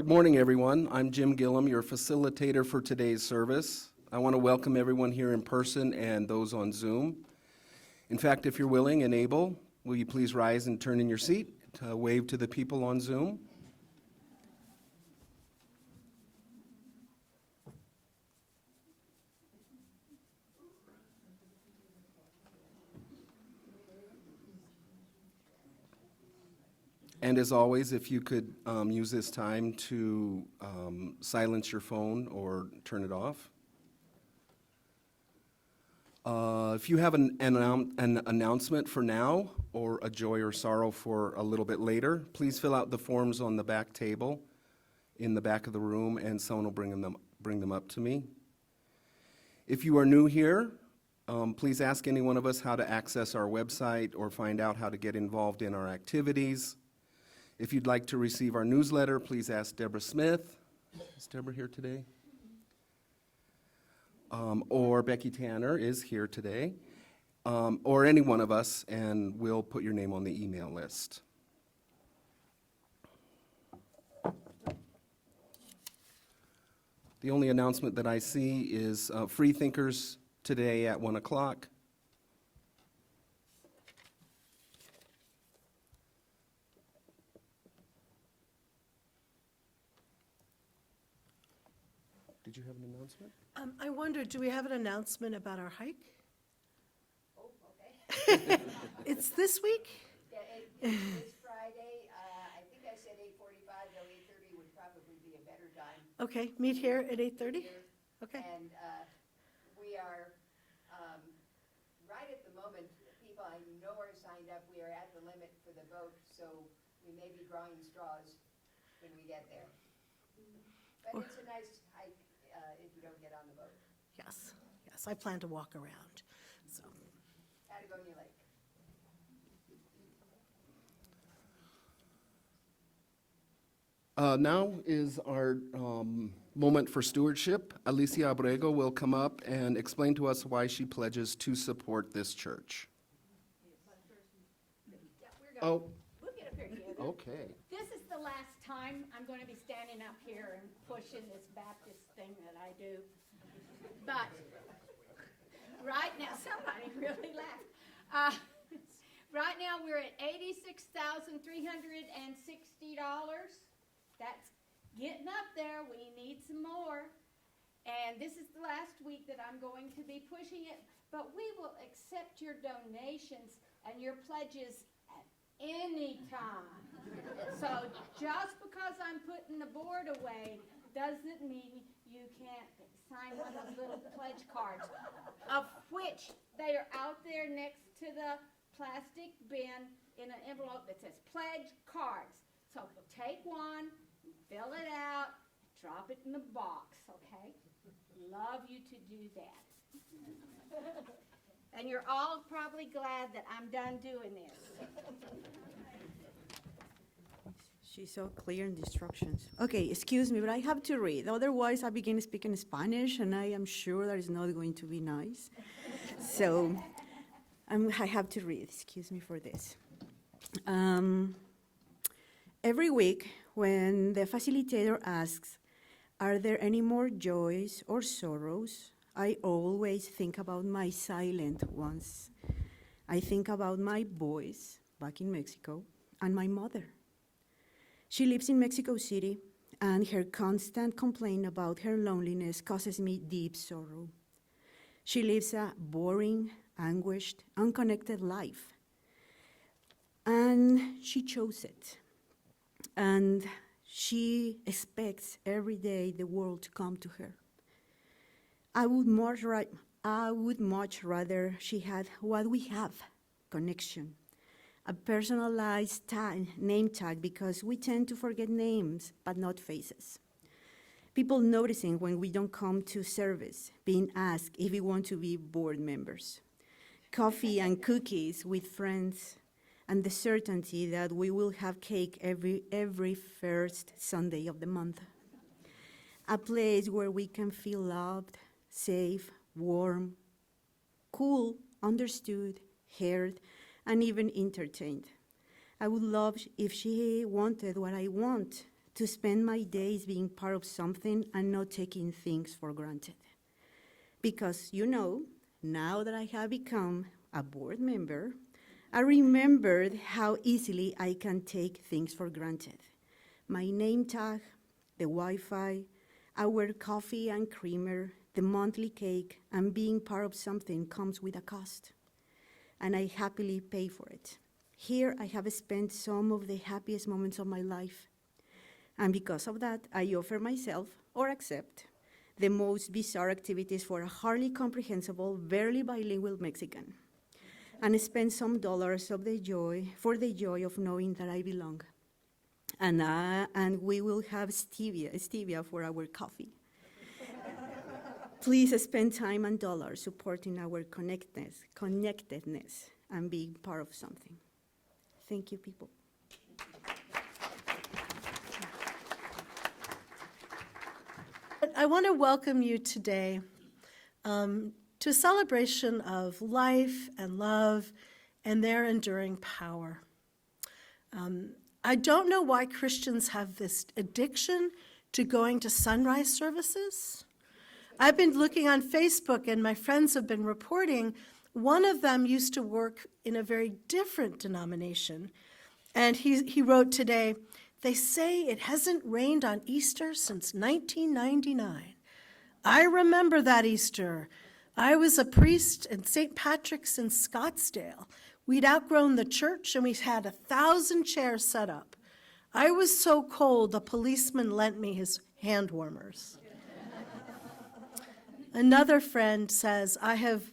Good morning, everyone. I'm Jim Gillum, your facilitator for today's service. I want to welcome everyone here in person and those on Zoom. In fact, if you're willing and able, will you please rise and turn in your seat to wave to the people on Zoom? And as always, if you could use this time to silence your phone or turn it off. If you have an announcement for now or a joy or sorrow for a little bit later, please fill out the forms on the back table in the back of the room, and someone will bring them up to me. If you are new here, please ask any one of us how to access our website or find out how to get involved in our activities. If you'd like to receive our newsletter, please ask Deborah Smith. Is Deborah here today? Or Becky Tanner is here today, or any one of us, and we'll put your name on the email list. The only announcement that I see is Free Thinkers today at 1 o'clock. Did you have an announcement? I wonder, do we have an announcement about our hike? Oh, okay. It's this week? Yeah, this Friday, I think I said 8:45, though 8:30 would probably be a better time. Okay, meet here at 8:30? Here. Okay. And we are, right at the moment, people I know are signed up. We are at the limit for the vote, so we may be drawing straws when we get there. But it's a nice hike if you don't get on the boat. Yes, I plan to walk around, so. Patagonia Lake. Now is our moment for stewardship. Alicia Abrego will come up and explain to us why she pledges to support this church. Oh, We'll get up here together. okay. This is the last time I'm going to be standing up here and pushing this Baptist thing that I do. But right now, somebody really laughed. Right now, we're at $86,360. That's getting up there. We need some more. And this is the last week that I'm going to be pushing it. But we will accept your donations and your pledges at any time. So just because I'm putting the board away doesn't mean you can't sign one of those little pledge cards, of which they are out there next to the plastic bin in an envelope that says pledge cards. So take one, fill it out, drop it in the box, okay? Love you to do that. And you're all probably glad that I'm done doing this. She's so clear in the instructions. Okay, excuse me, but I have to read. Otherwise, I begin speaking Spanish, and I am sure that is not going to be nice. So I have to read. Excuse me for this. Every week, when the facilitator asks, "Are there any more joys or sorrows?" I always think about my silent ones. I think about my boys back in Mexico and my mother. She lives in Mexico City, and her constant complaint about her loneliness causes me deep sorrow. She lives a boring, anguished, unconnected life, and she chose it. And she expects every day the world to come to her. I would much rather she had what we have, connection. A personalized name tag, because we tend to forget names, but not faces. People noticing when we don't come to service, being asked if we want to be board members. Coffee and cookies with friends, and the certainty that we will have cake every first Sunday of the month. A place where we can feel loved, safe, warm, cool, understood, heard, and even entertained. I would love if she wanted what I want, to spend my days being part of something and not taking things for granted. Because, now that I have become a board member, I remembered how easily I can take things for granted. My name tag, the Wi-Fi, our coffee and creamer, the monthly cake, and being part of something comes with a cost. And I happily pay for it. Here I have spent some of the happiest moments of my life. And because of that, I offer myself, or accept, the most bizarre activities for a hardly comprehensible, barely bilingual Mexican, and spend some dollars of for the joy of knowing that I belong. And we will have stevia for our coffee. Please spend time and dollars supporting our connectedness, and being part of something. Thank you, people. I want to welcome you today to a celebration of life and love and their enduring power. I don't know why Christians have this addiction to going to sunrise services. I've been looking on Facebook, and my friends have been reporting one of them used to work in a very different denomination. And he wrote today, "They say it hasn't rained on Easter since 1999. I remember that Easter. I was a priest in St. Patrick's in Scottsdale. We'd outgrown the church, and we had 1,000 chairs set up. I was so cold, a policeman lent me his hand warmers." Another friend says, "I have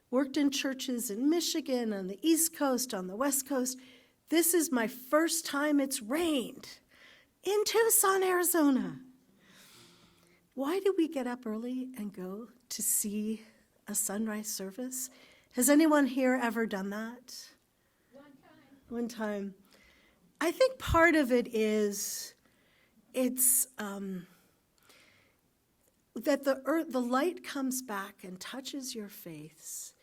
worked in churches in Michigan, on the East Coast, on the West Coast. This is my first time it's rained in Tucson, Arizona." Why do we get up early and go to see a sunrise service? Has anyone here ever done that? One time. I think part of it is it's that the light comes back and touches your face,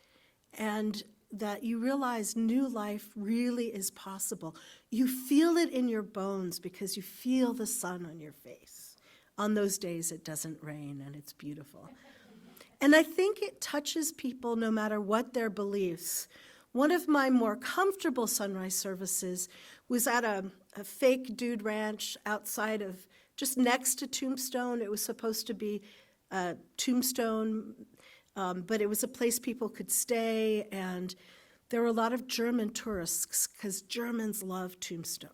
and that you realize new life really is possible. You feel it in your bones because you feel the sun on your face. On those days it doesn't rain and it's beautiful. And I think it touches people no matter what their beliefs. One of my more comfortable sunrise services was at a fake dude ranch outside of, just next to Tombstone. It was supposed to be Tombstone, but it was a place people could stay, and there were a lot of German tourists because Germans love Tombstone.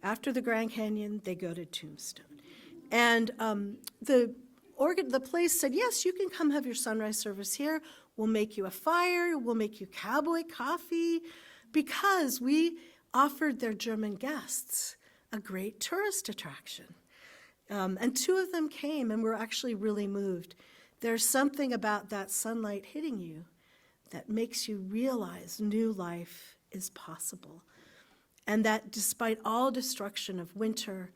After the Grand Canyon, they go to Tombstone. And the place said, "Yes, you can come have your sunrise service here. We'll make you a fire. We'll make you cowboy coffee," because we offered their German guests a great tourist attraction. And two of them came and were actually really moved. There's something about that sunlight hitting you that makes you realize new life is possible. And that despite all destruction of winter,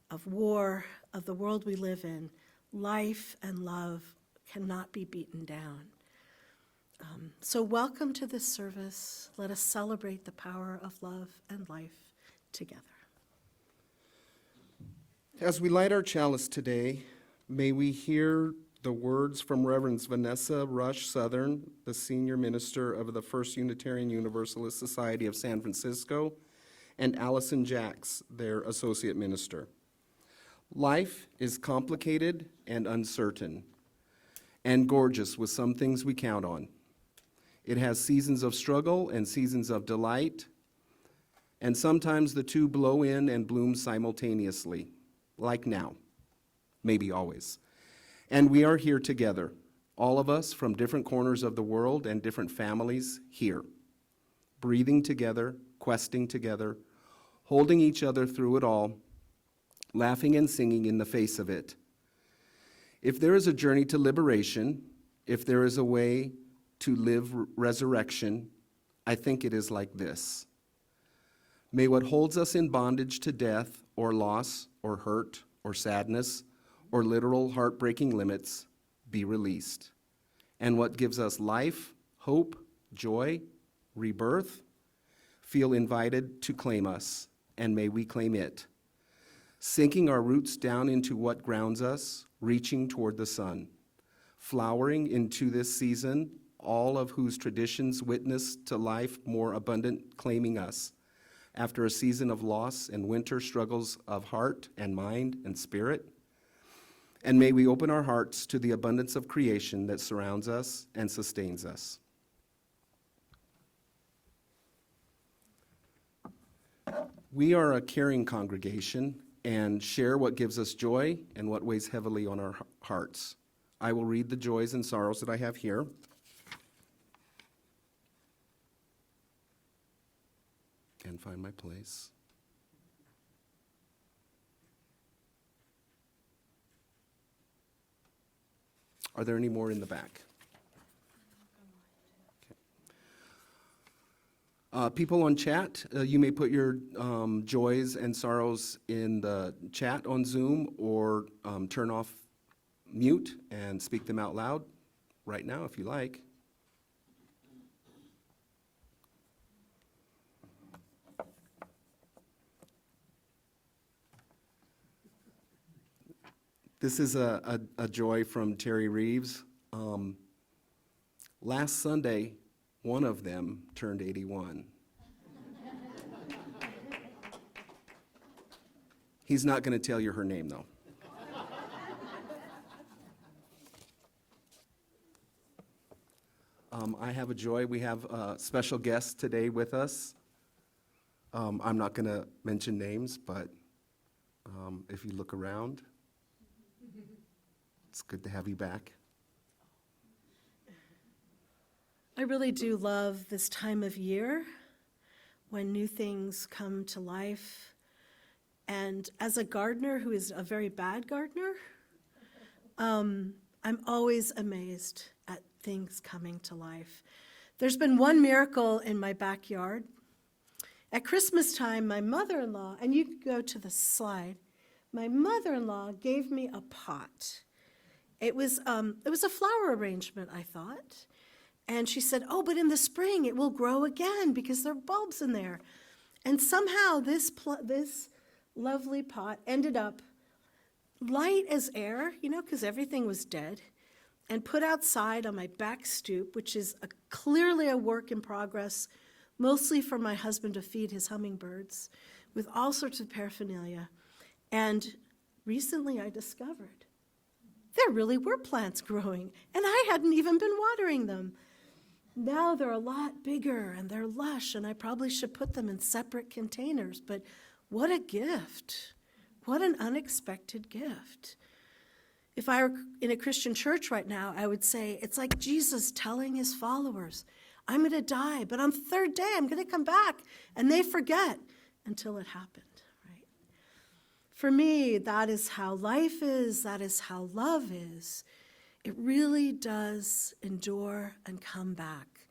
of war, of the world we live in, life and love cannot be beaten down. So welcome to this service. Let us celebrate the power of love and life together. As we light our chalice today, may we hear the words from Reverends Vanessa Rush Southern, the senior minister of the First Unitarian Universalist Society of San Francisco, and Allison Jacks, their associate minister. Life is complicated and uncertain, and gorgeous with some things we count on. It has seasons of struggle and seasons of delight, and sometimes the two blow in and bloom simultaneously, like now, maybe always. And we are here together, all of us from different corners of the world and different families here, breathing together, questing together, holding each other through it all, laughing and singing in the face of it. If there is a journey to liberation, if there is a way to live resurrection, I think it is like this. May what holds us in bondage to death or loss or hurt or sadness or literal heartbreaking limits be released. And what gives us life, hope, joy, rebirth, feel invited to claim us, and may we claim it. sinking our roots down into what grounds us, reaching toward the sun, flowering into this season, all of whose traditions witness to life more abundant claiming us, after a season of loss and winter struggles of heart and mind and spirit. And may we open our hearts to the abundance of creation that surrounds us and sustains us. We are a caring congregation and share what gives us joy and what weighs heavily on our hearts. I will read the joys and sorrows that I have here. And find my place. Are there any more in the back? Okay. People on chat, you may put your joys and sorrows in the chat on Zoom, or turn off mute and speak them out loud right now if you like. This is a joy from Terry Reeves. Last Sunday, one of them turned 81. He's not going to tell you her name, though. I have a joy. We have a special guest today with us. I'm not going to mention names, but if you look around, it's good to have you back. I really do love this time of year when new things come to life. And as a gardener who is a very bad gardener, I'm always amazed at things coming to life. There's been one miracle in my backyard. At Christmas time, my mother-in-law, and you can go to the slide, my mother-in-law gave me a pot. It was a flower arrangement, I thought. And she said, oh, but in the spring it will grow again because there are bulbs in there. And somehow this lovely pot ended up light as air, because everything was dead, and put outside on my back stoop, which is clearly a work in progress, mostly for my husband to feed his hummingbirds, with all sorts of paraphernalia. And recently I discovered there really were plants growing, and I hadn't even been watering them. Now they're a lot bigger, and they're lush, and I probably should put them in separate containers, but what a gift. What an unexpected gift. If I were in a Christian church right now, I would say it's like Jesus telling his followers, I'm going to die, but on the third day I'm going to come back, and they forget until it happened. For me, that is how life is, that is how love is. It really does endure and come back.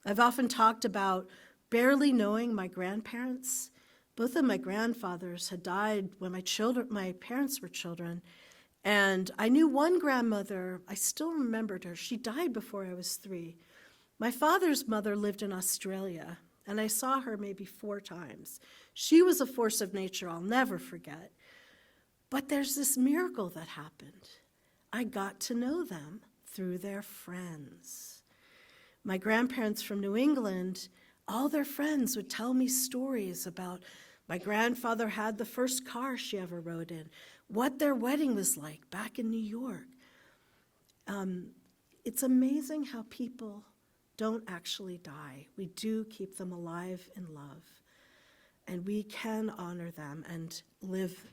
I've often talked about barely knowing my grandparents. Both of my grandfathers had died when my parents were children. And I knew one grandmother, I still remembered her. She died before I was 3. My father's mother lived in Australia, and I saw her maybe 4 times. She was a force of nature I'll never forget. But there's this miracle that happened. I got to know them through their friends. My grandparents from New England, all their friends would tell me stories about my grandfather had the first car she ever rode in, what their wedding was like back in New York. It's amazing how people don't actually die. We do keep them alive in love. And we can honor them and live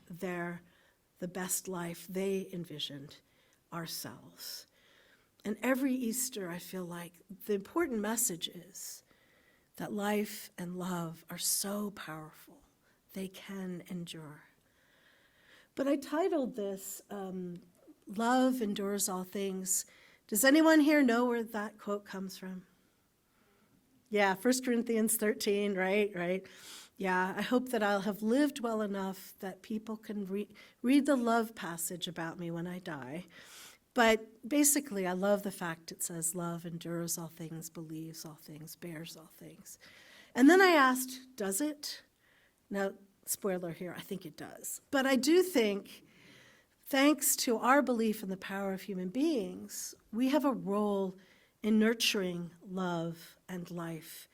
the best life they envisioned ourselves. And every Easter, I feel like the important message is that life and love are so powerful. They can endure. But I titled this, Love Endures All Things. Does anyone here know where that quote comes from? Yeah, 1 Corinthians 13, right? Yeah, I hope that I'll have lived well enough that people can read the love passage about me when I die. But basically, I love the fact it says love endures all things, believes all things, bears all things. And then I asked, does it? Now, Spoiler here, I think it does. But I do think, thanks to our belief in the power of human beings, we have a role in nurturing love and life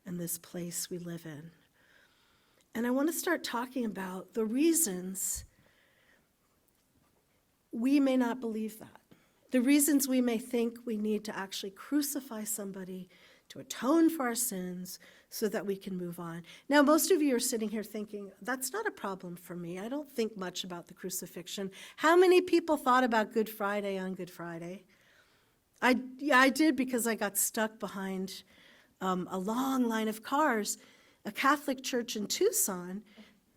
in this place we live in. And I want to start talking about the reasons we may not believe that. The reasons we may think we need to actually crucify somebody to atone for our sins so that we can move on. Now, most of you are sitting here thinking, that's not a problem for me. I don't think much about the crucifixion. How many people thought about Good Friday on Good Friday? I did, because I got stuck behind a long line of cars. A Catholic church in Tucson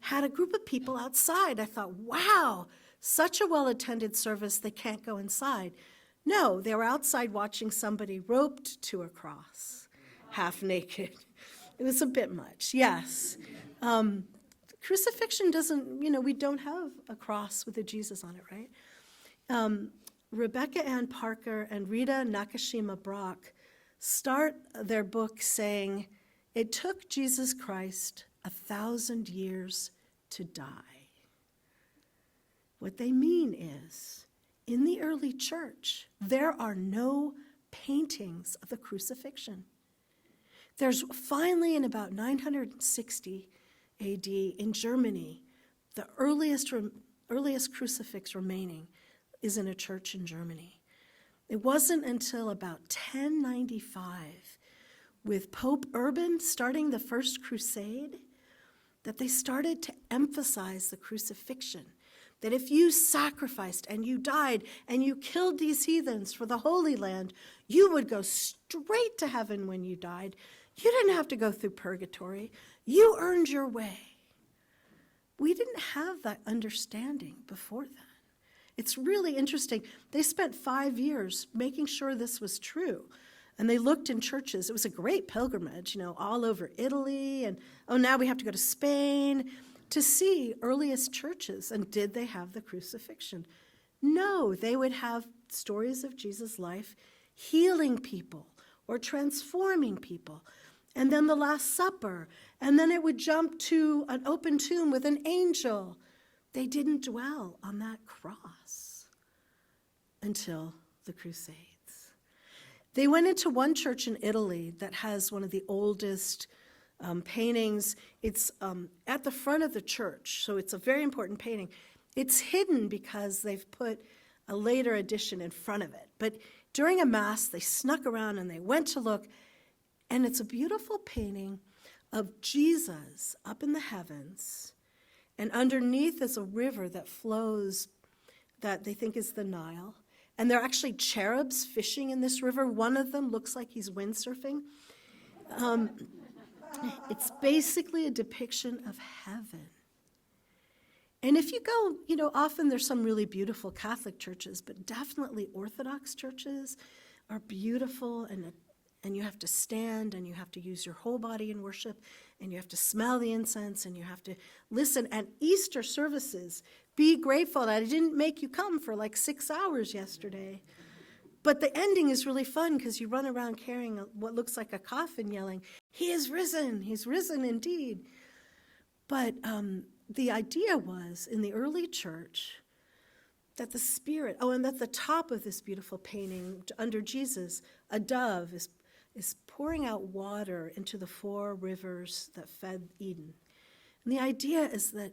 had a group of people outside. I thought, wow, such a well-attended service, they can't go inside. No, they were outside watching somebody roped to a cross, half naked. It was a bit much, yes. Crucifixion doesn't, we don't have a cross with a Jesus on it, right? Rebecca Ann Parker and Rita Nakashima Brock start their book saying, it took Jesus Christ 1,000 years to die. What they mean is, in the early church, there are no paintings of the crucifixion. There's finally, in about 960 AD in Germany, the earliest crucifix remaining is in a church in Germany. It wasn't until about 1095, with Pope Urban starting the First Crusade, that they started to emphasize the crucifixion. That if you sacrificed and you died and you killed these heathens for the Holy Land, you would go straight to heaven when you died. You didn't have to go through purgatory. You earned your way. We didn't have that understanding before then. It's really interesting. They spent 5 years making sure this was true. And they looked in churches. It was a great pilgrimage, all over Italy. And, now we have to go to Spain to see earliest churches. And did they have the crucifixion? No, they would have stories of Jesus' life healing people or transforming people. And then the Last Supper. And then it would jump to an open tomb with an angel. They didn't dwell on that cross until the Crusades. They went into one church in Italy that has one of the oldest paintings. It's at the front of the church, so it's a very important painting. It's hidden because they've put a later edition in front of it. But during a mass, they snuck around and they went to look, and it's a beautiful painting of Jesus up in the heavens, and underneath is a river that flows that they think is the Nile. And there are actually cherubs fishing in this river. One of them looks like he's windsurfing. It's basically a depiction of heaven. And if you go, often there's some really beautiful Catholic churches, but definitely Orthodox churches are beautiful, and you have to stand, and you have to use your whole body in worship, and you have to smell the incense, and you have to listen. And Easter services, be grateful that I didn't make you come for like 6 hours yesterday. But the ending is really fun because you run around carrying what looks like a coffin yelling, "He is risen, he's risen indeed." But the idea was, in the early church, that the Spirit, and at the top of this beautiful painting, under Jesus, a dove is pouring out water into the 4 rivers that fed Eden. And the idea is that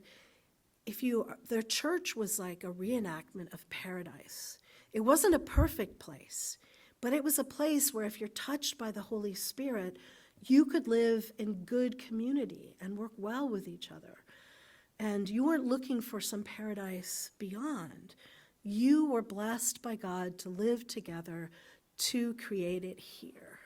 their church was like a reenactment of paradise. It wasn't a perfect place, but it was a place where if you're touched by the Holy Spirit, you could live in good community and work well with each other. And you weren't looking for some paradise beyond. You were blessed by God to live together to create it here.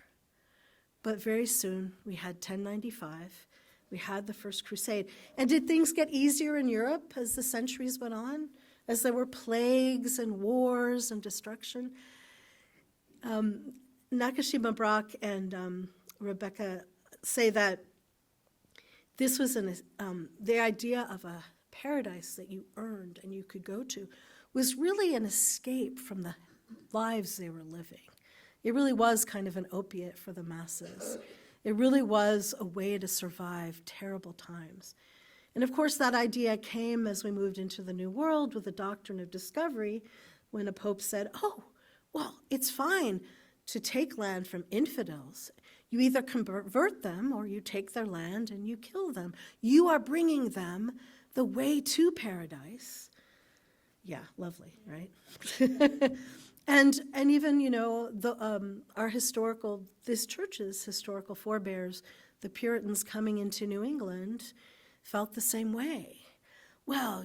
But very soon, we had 1095. We had the First Crusade. And did things get easier in Europe as the centuries went on? As there were plagues and wars and destruction? Nakashima Brock and Rebecca say that this was the idea of a paradise that you earned and you could go to was really an escape from the lives they were living. It really was kind of an opiate for the masses. It really was a way to survive terrible times. And of course, that idea came as we moved into the New World with the doctrine of discovery, when a pope said, oh, well, it's fine to take land from infidels. You either convert them or you take their land and you kill them. You are bringing them the way to paradise. Yeah, lovely, right? And even, this church's historical forebears, the Puritans coming into New England, felt the same way. Well,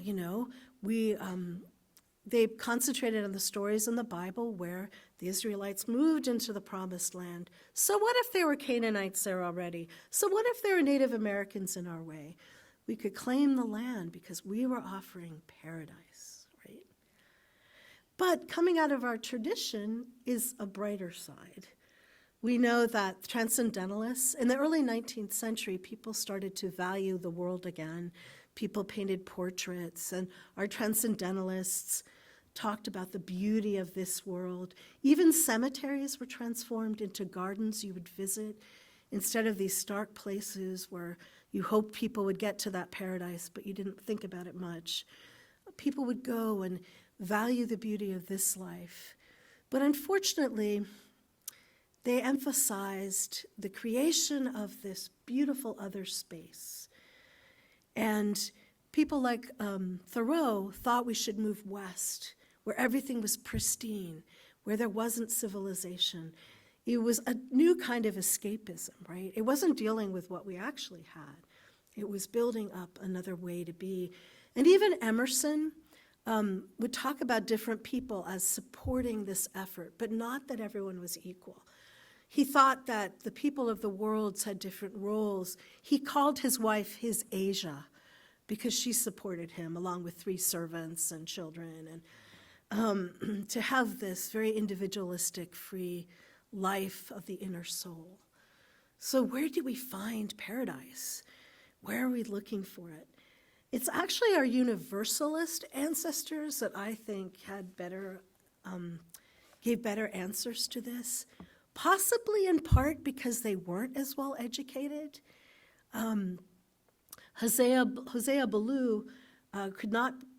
they concentrated on the stories in the Bible where the Israelites moved into the promised land. So what if there were Canaanites there already? So what if there were Native Americans in our way? We could claim the land because we were offering paradise, right? But coming out of our tradition is a brighter side. We know that transcendentalists, in the early 19th century, people started to value the world again. People painted portraits, and our transcendentalists talked about the beauty of this world. Even cemeteries were transformed into gardens you would visit instead of these stark places where you hoped people would get to that paradise, but you didn't think about it much. People would go and value the beauty of this life. But unfortunately, they emphasized the creation of this beautiful other space. And people like Thoreau thought we should move west, where everything was pristine, where there wasn't civilization. It was a new kind of escapism, right? It wasn't dealing with what we actually had. It was building up another way to be. And even Emerson would talk about different people as supporting this effort, but not that everyone was equal. He thought that the people of the world had different roles. He called his wife his Asia because she supported him along with 3 servants and children, and to have this very individualistic, free life of the inner soul. So where do we find paradise? Where are we looking for it? It's actually our Universalist ancestors that I think had gave better answers to this, possibly in part because they weren't as well educated. Hosea Ballou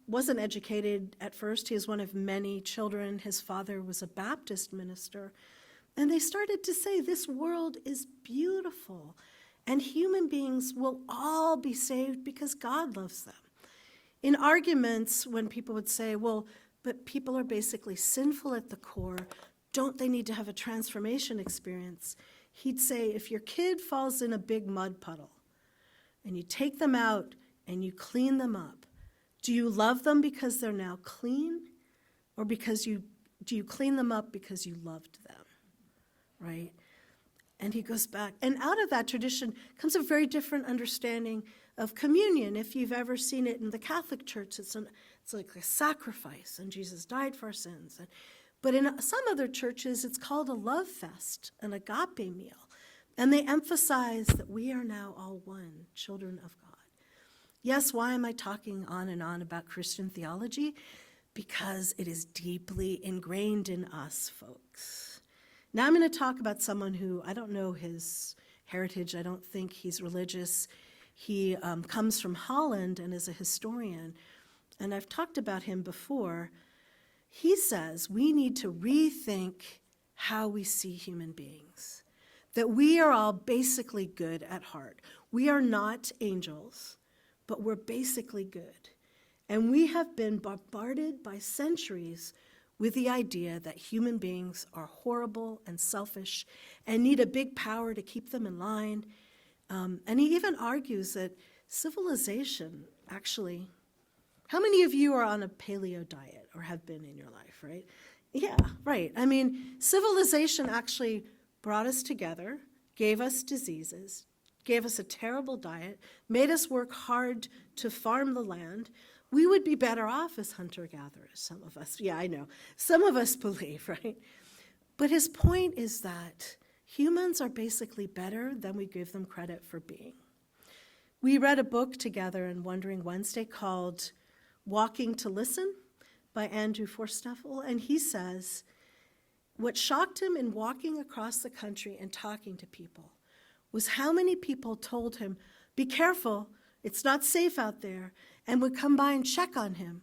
wasn't educated at first. He was one of many children. His father was a Baptist minister. And they started to say, this world is beautiful, and human beings will all be saved because God loves them. In arguments, when people would say, well, but people are basically sinful at the core, don't they need to have a transformation experience? He'd say, if your kid falls in a big mud puddle, and you take them out and you clean them up, do you love them because they're now clean? Or do you clean them up because you loved them, right? And he goes back. And out of that tradition comes a very different understanding of communion. If you've ever seen it in the Catholic Church, it's like a sacrifice, and Jesus died for our sins. But in some other churches, it's called a love fest, an agape meal. And they emphasize that we are now all one, children of God. Yes, why am I talking on and on about Christian theology? Because it is deeply ingrained in us, folks. Now I'm going to talk about someone who, I don't know his heritage. I don't think he's religious. He comes from Holland and is a historian. And I've talked about him before. He says we need to rethink how we see human beings, that we are all basically good at heart. We are not angels, but we're basically good. And we have been bombarded by centuries with the idea that human beings are horrible and selfish and need a big power to keep them in line. And he even argues that civilization actually, how many of you are on a paleo diet or have been in your life, right? Yeah, right. I mean, civilization actually brought us together, gave us diseases, gave us a terrible diet, made us work hard to farm the land. We would be better off as hunter-gatherers, some of us. Yeah, I know. Some of us believe, right? But his point is that humans are basically better than we give them credit for being. We read a book together on Wandering Wednesday called Walking to Listen by Andrew Forsteffel, and he says, what shocked him in walking across the country and talking to people was how many people told him, be careful, it's not safe out there, and would come by and check on him.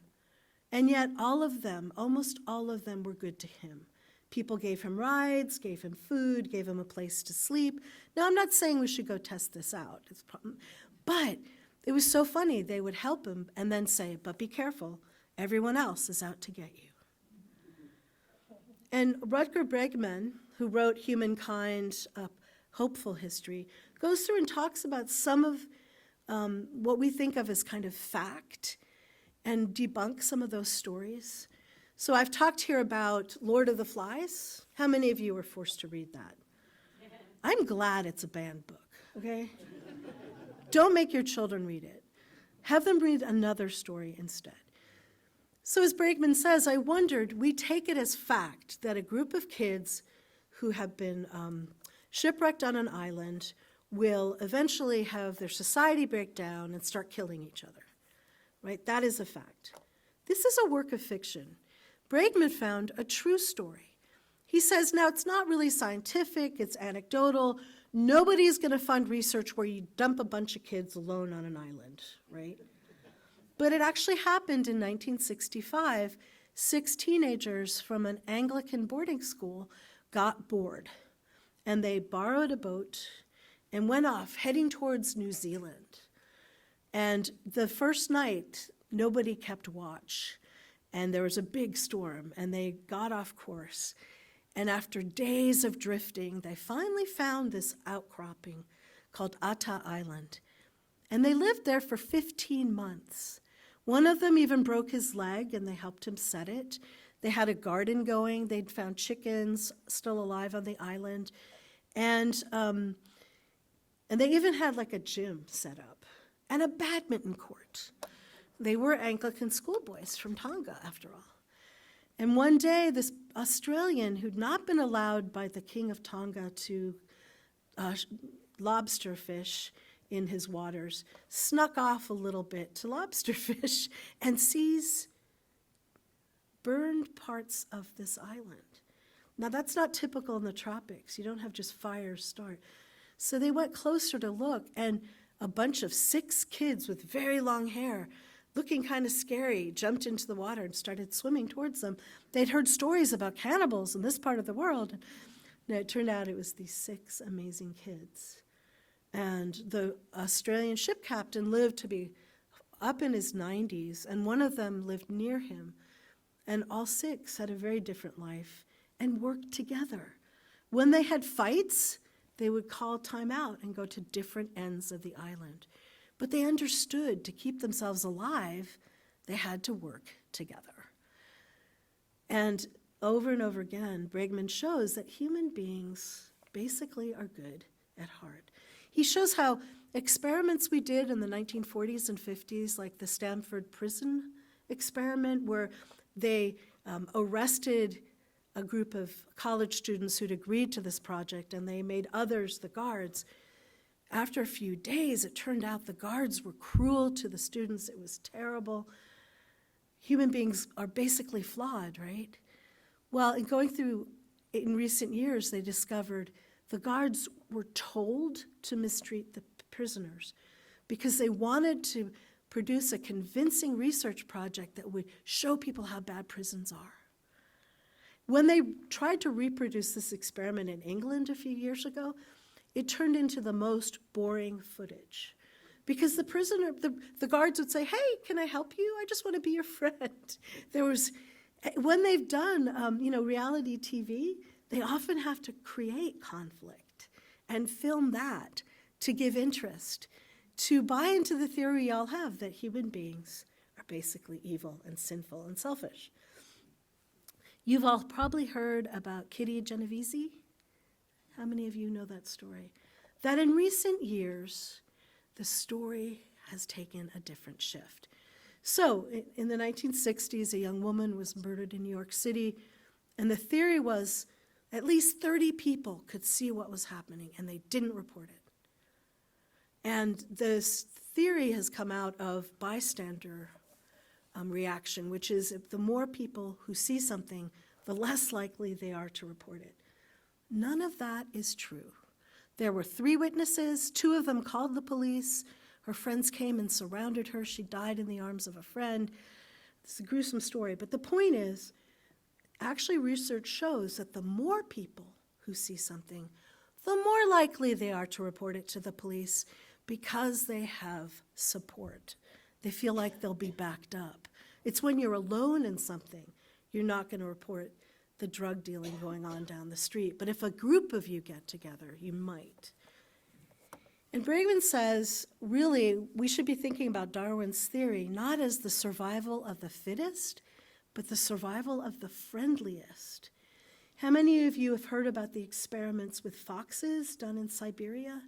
And yet all of them, almost all of them, were good to him. People gave him rides, gave him food, gave him a place to sleep. Now, I'm not saying we should go test this out, but it was so funny. They would help him and then say, but be careful, everyone else is out to get you. And Rutger Bregman, who wrote Humankind, A Hopeful History, goes through and talks about some of what we think of as kind of fact and debunk some of those stories. So I've talked here about Lord of the Flies. How many of you were forced to read that? I'm glad it's a banned book, okay? Don't make your children read it. Have them read another story instead. So as Bregman says, I wondered, we take it as fact that a group of kids who have been shipwrecked on an island will eventually have their society break down and start killing each other, right? That is a fact. This is a work of fiction. Bregman found a true story. He says, now it's not really scientific, it's anecdotal. Nobody's going to fund research where you dump a bunch of kids alone on an island, right? But it actually happened in 1965. 6 teenagers from an Anglican boarding school got bored, and they borrowed a boat and went off, heading towards New Zealand. And the first night, nobody kept watch, and there was a big storm, and they got off course. And after days of drifting, they finally found this outcropping called Ata Island. And they lived there for 15 months. One of them even broke his leg, and they helped him set it. They had a garden going. They'd found chickens still alive on the island. And they even had like a gym set up and a badminton court. They were Anglican schoolboys from Tonga, after all. And one day, this Australian who'd not been allowed by the King of Tonga to lobster fish in his waters snuck off a little bit to lobster fish and sees burned parts of this island. Now, that's not typical in the tropics. You don't have just fires start. So they went closer to look, and a bunch of 6 kids with very long hair, looking kind of scary, jumped into the water and started swimming towards them. They'd heard stories about cannibals in this part of the world. And it turned out it was these 6 amazing kids. And the Australian ship captain lived to be up in his 90s, and one of them lived near him. And all 6 had a very different life and worked together. When they had fights, they would call time out and go to different ends of the island. But they understood to keep themselves alive, they had to work together. And over again, Bregman shows that human beings basically are good at heart. He shows how experiments we did in the 1940s and 50s, like the Stanford prison experiment, where they arrested a group of college students who'd agreed to this project, and they made others the guards. After a few days, it turned out the guards were cruel to the students. It was terrible. Human beings are basically flawed, right? Well, in going through, in recent years, they discovered the guards were told to mistreat the prisoners because they wanted to produce a convincing research project that would show people how bad prisons are. When they tried to reproduce this experiment in England a few years ago, it turned into the most boring footage because the guards would say, "Hey, can I help you? I just want to be your friend." When they've done, reality TV, they often have to create conflict and film that to give interest, to buy into the theory we all have that human beings are basically evil and sinful and selfish. You've all probably heard about Kitty Genovese. How many of you know that story? That in recent years, the story has taken a different shift. So in the 1960s, a young woman was murdered in New York City, and the theory was at least 30 people could see what was happening, and they didn't report it. And this theory has come out of bystander reaction, which is if the more people who see something, the less likely they are to report it. None of that is true. There were 3 witnesses, 2 of them called the police. Her friends came and surrounded her. She died in the arms of a friend. It's a gruesome story. But the point is, actually research shows that the more people who see something, the more likely they are to report it to the police because they have support. They feel like they'll be backed up. It's when you're alone in something, you're not going to report the drug dealing going on down the street. But if a group of you get together, you might. And Bregman says, really, we should be thinking about Darwin's theory not as the survival of the fittest, but the survival of the friendliest. How many of you have heard about the experiments with foxes done in Siberia?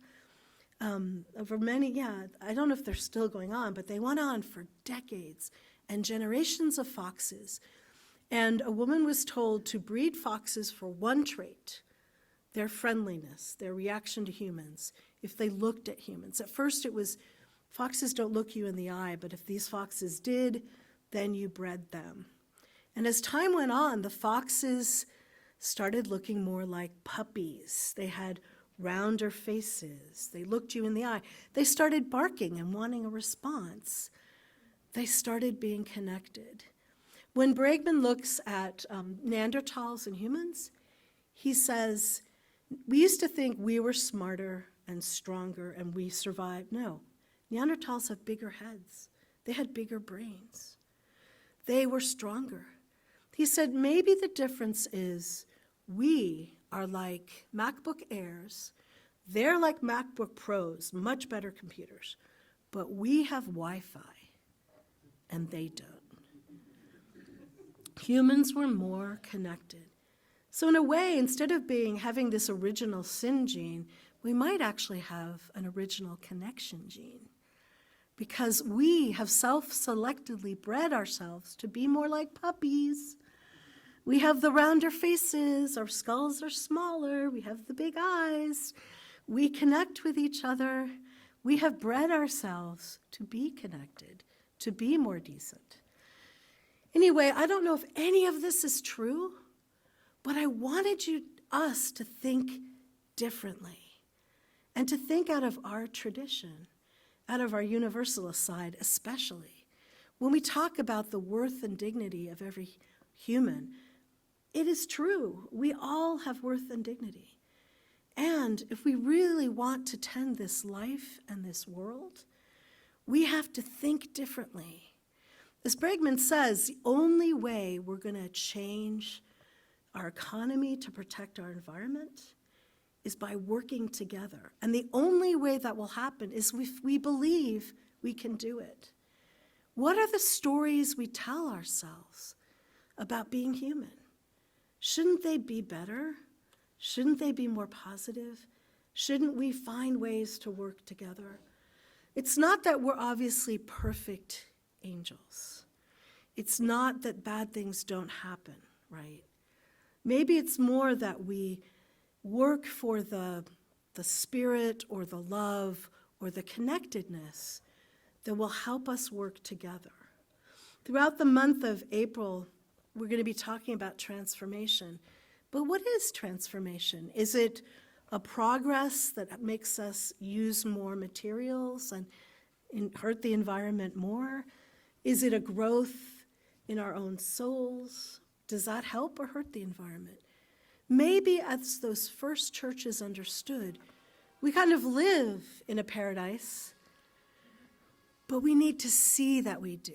Over many, I don't know if they're still going on, but they went on for decades and generations of foxes. And a woman was told to breed foxes for one trait, their friendliness, their reaction to humans, if they looked at humans. At first it was, foxes don't look you in the eye, but if these foxes did, then you bred them. And as time went on, the foxes started looking more like puppies. They had rounder faces. They looked you in the eye. They started barking and wanting a response. They started being connected. When Bregman looks at Neanderthals and humans, he says, we used to think we were smarter and stronger and we survived. No, Neanderthals have bigger heads. They had bigger brains. They were stronger. He said, maybe the difference is we are like MacBook Airs. They're like MacBook Pros, much better computers. But we have Wi-Fi, and they don't. Humans were more connected. So in a way, instead of having this original sin gene, we might actually have an original connection gene. Because we have self-selectively bred ourselves to be more like puppies. We have the rounder faces, our skulls are smaller, we have the big eyes, we connect with each other. We have bred ourselves to be connected, to be more decent. Anyway, I don't know if any of this is true, but I wanted us to think differently and to think out of our tradition, out of our Universalist side especially. When we talk about the worth and dignity of every human, it is true. We all have worth and dignity. And if we really want to tend this life and this world, we have to think differently. As Bregman says, the only way we're going to change our economy to protect our environment is by working together. And the only way that will happen is if we believe we can do it. What are the stories we tell ourselves about being human? Shouldn't they be better? Shouldn't they be more positive? Shouldn't we find ways to work together? It's not that we're obviously perfect angels. It's not that bad things don't happen, right? Maybe it's more that we work for the spirit or the love or the connectedness that will help us work together. Throughout the month of April, we're going to be talking about transformation. But what is transformation? Is it a progress that makes us use more materials and hurt the environment more? Is it a growth in our own souls? Does that help or hurt the environment? Maybe as those first churches understood, we kind of live in a paradise, but we need to see that we do.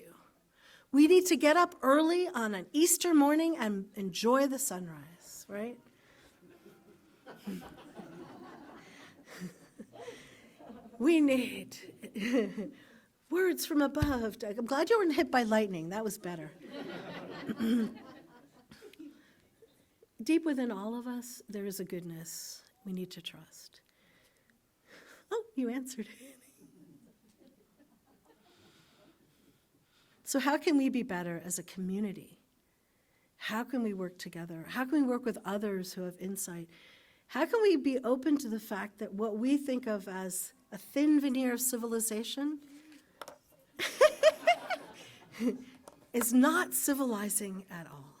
We need to get up early on an Easter morning and enjoy the sunrise, right? We need words from above. I'm glad you weren't hit by lightning. That was better. Deep within all of us, there is a goodness we need to trust. Oh, you answered. So how can we be better as a community? How can we work together? How can we work with others who have insight? How can we be open to the fact that what we think of as a thin veneer of civilization is not civilizing at all?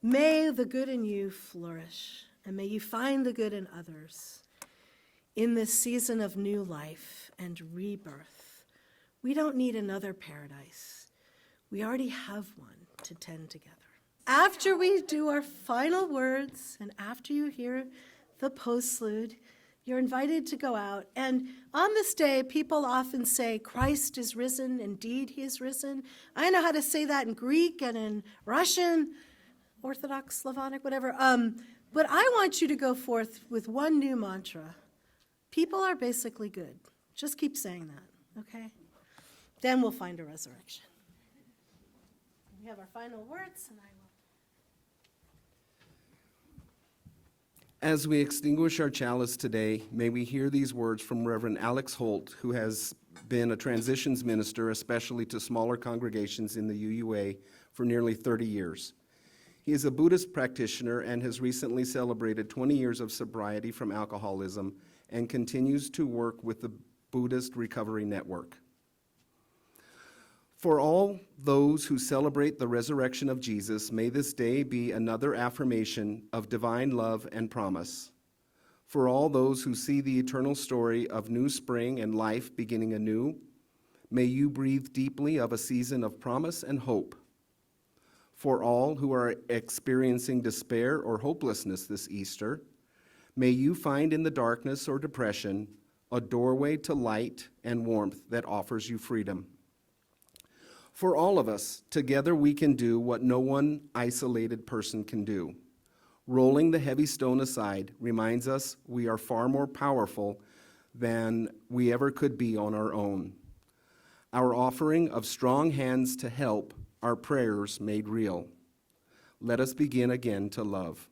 May the good in you flourish, and may you find the good in others. in this season of new life and rebirth. We don't need another paradise. We already have one to tend together. After we do our final words and after you hear the postlude, you're invited to go out. And on this day, people often say, Christ is risen, indeed he is risen. I know how to say that in Greek and in Russian, Orthodox, Slavonic, whatever. But I want you to go forth with one new mantra. People are basically good. Just keep saying that, okay? Then we'll find a resurrection. We have our final words, and I will. As we extinguish our chalice today, may we hear these words from Reverend Alex Holt, who has been a transitions minister, especially to smaller congregations in the UUA, for nearly 30 years. He is a Buddhist practitioner and has recently celebrated 20 years of sobriety from alcoholism and continues to work with the Buddhist Recovery Network. For all those who celebrate the resurrection of Jesus, may this day be another affirmation of divine love and promise. For all those who see the eternal story of new spring and life beginning anew, may you breathe deeply of a season of promise and hope. For all who are experiencing despair or hopelessness this Easter, may you find in the darkness or depression a doorway to light and warmth that offers you freedom. For all of us, together we can do what no one isolated person can do. Rolling the heavy stone aside reminds us we are far more powerful than we ever could be on our own. Our offering of strong hands to help, our prayers made real. Let us begin again to love.